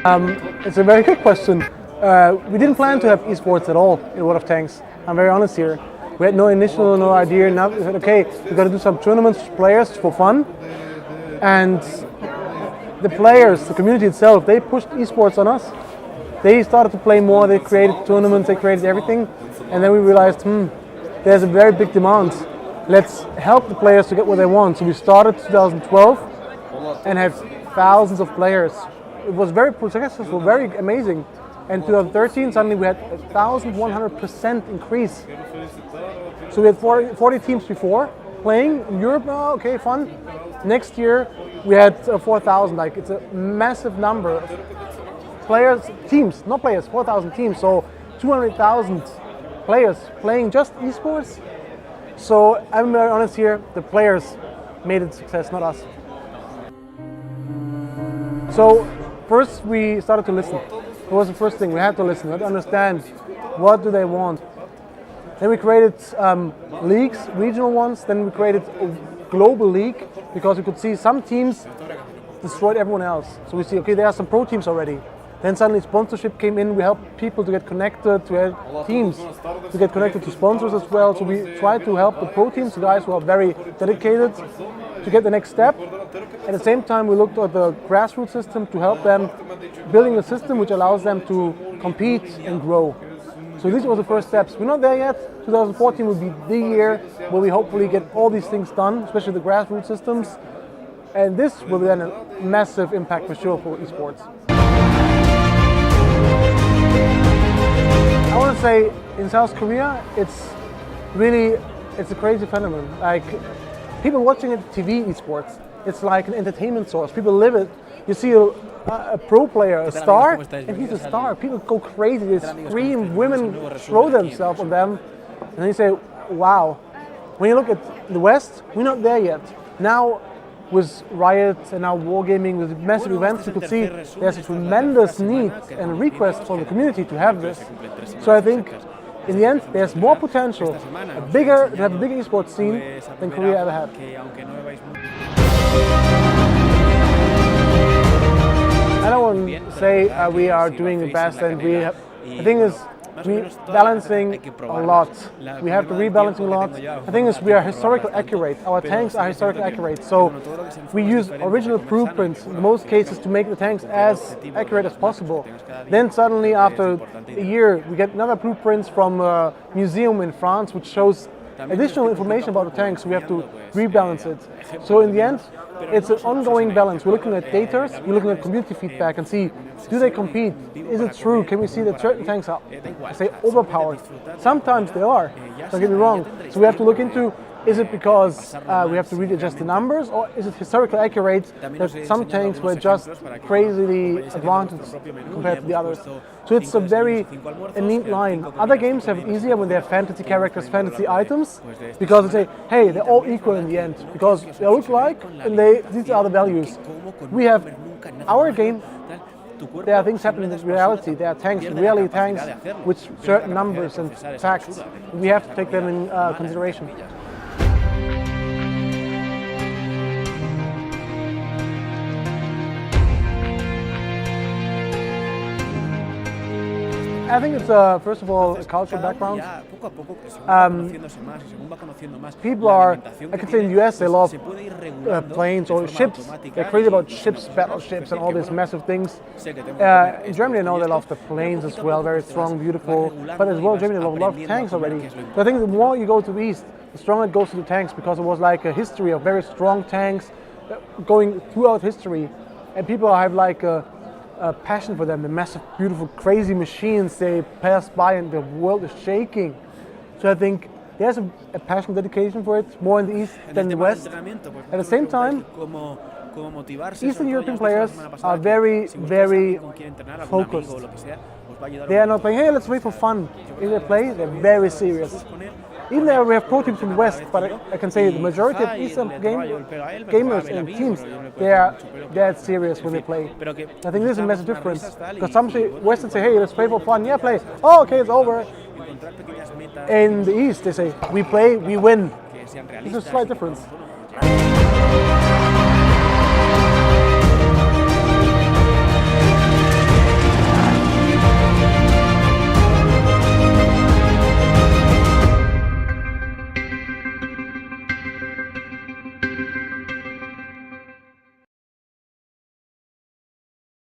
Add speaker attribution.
Speaker 1: It's a very good question. We didn't plan to have esports at all in World of Tanks. I'm very honest here. We had no idea. Now we said, okay, we're going to do some tournaments for players for fun. And the players, the community itself, they pushed esports on us. They started to play more, they created tournaments, they created everything. And then we realized, there's a very big demand. Let's help the players to get what they want. So we started 2012 and have thousands of players. It was very successful, very amazing. And 2013, suddenly we had a 1,100% increase. So we had 40 teams before playing in Europe. Oh, okay, fun. Next year we had 4,000. Like, it's a massive number of players, teams, not players, 4,000 teams. So 200,000 players playing just esports. So I'm very honest here. The players made it a success, not us. So first we started to listen. It was the first thing. We had to listen, we had to understand what do they want. Then we created leagues, regional ones. Then we created a global league because we could see some teams destroyed everyone else. So we see, okay, there are some pro teams already. Then suddenly sponsorship came in. We helped people to get connected, to help teams to get connected to sponsors as well. So we tried to help the pro teams, the guys who are very dedicated, to get the next step. At the same time, we looked at the grassroots system to help them building a system which allows them to compete and grow. So these were the first steps. We're not there yet. 2014 will be the year where we hopefully get all these things done, especially the grassroots systems. And this will be then a massive impact for sure for esports. I want to say in South Korea, it's a crazy phenomenon. Like, people watching it TV esports, it's like an entertainment source. People live it. You see a pro player, a star, and he's a star. People go crazy, they scream, women throw themselves on them. And then you say, wow. When you look at the West, we're not there yet. Now, with Riot and now Wargaming, with massive events, you could see there's a tremendous need and request from the community to have this. So I think in the end, there's more potential, to have a bigger esports scene than Korea ever had. I don't want to say we are doing the best, and the thing is, we're balancing a lot. We have to rebalancing a lot. The thing is, we are historically accurate. Our tanks are historically accurate. So we use original blueprints in most cases to make the tanks as accurate as possible. Then suddenly, after a year, we get another blueprints from a museum in France, which shows additional information about the tanks. So we have to rebalance it. So in the end, it's an ongoing balance. We're looking at data, we're looking at community feedback and see, do they compete? Is it true? Can we see that certain tanks are, I say, overpowered? Sometimes they are, don't get me wrong. So we have to look into, is it because we have to readjust the numbers, or is it historically accurate that some tanks were just crazily advantaged compared to the others? So it's a neat line. Other games have it easier when they have fantasy characters, fantasy items, because they say, hey, they're all equal in the end, because they look like, and these are the values. We have our game. There are things happening in reality. There are tanks, reality tanks, with certain numbers and facts. We have to take them in consideration. I think it's first of all a cultural background. People are, I could say in the US they love planes or ships. They're crazy about ships, battleships and all these massive things. In Germany I know they love the planes as well, very strong, beautiful. But as well Germany love a lot of tanks already. So I think the more you go to the east, the stronger it goes to the tanks, because it was like a history of very strong tanks going throughout history. And people have like a passion for them, the massive, beautiful, crazy machines they pass by and the world is shaking. So I think there's a passion, dedication for it, more in the East than the West. At the same time, Eastern European players are very, very focused. They are not playing, hey, let's play for fun. If they play, they're very serious. Even though we have pro teams from the West, but I can say the majority of Eastern gamers and teams, they are dead serious when they play. I think this is a massive difference, because some Westerns say, hey, let's play for fun. Yeah, play. Oh, okay, it's over. In the East, they say, we play, we win. There's a slight difference.